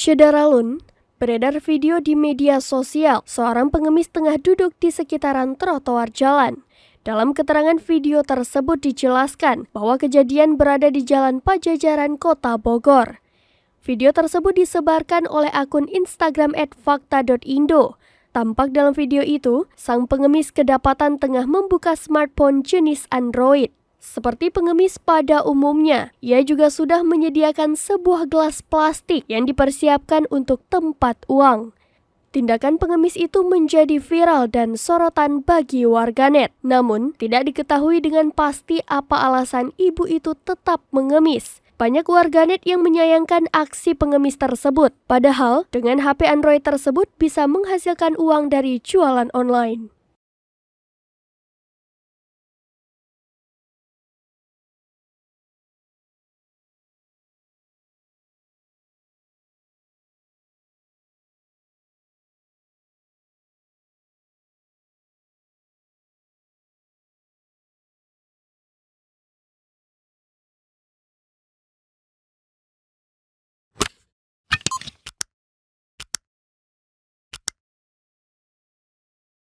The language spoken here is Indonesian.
Syederalun, beredar video di media sosial seorang pengemis tengah duduk di sekitaran trotoar jalan. Dalam keterangan video tersebut dijelaskan bahwa kejadian berada di Jalan Pajajaran, Kota Bogor. Video tersebut disebarkan oleh akun Instagram @fakta.indo. Tampak dalam video itu, sang pengemis kedapatan tengah membuka smartphone jenis Android. Seperti pengemis pada umumnya, ia juga sudah menyediakan sebuah gelas plastik yang dipersiapkan untuk tempat uang. Tindakan pengemis itu menjadi viral dan sorotan bagi warganet. Namun, tidak diketahui dengan pasti apa alasan ibu itu tetap mengemis. Banyak warganet yang menyayangkan aksi pengemis tersebut. Padahal, dengan HP Android tersebut bisa menghasilkan uang dari jualan online.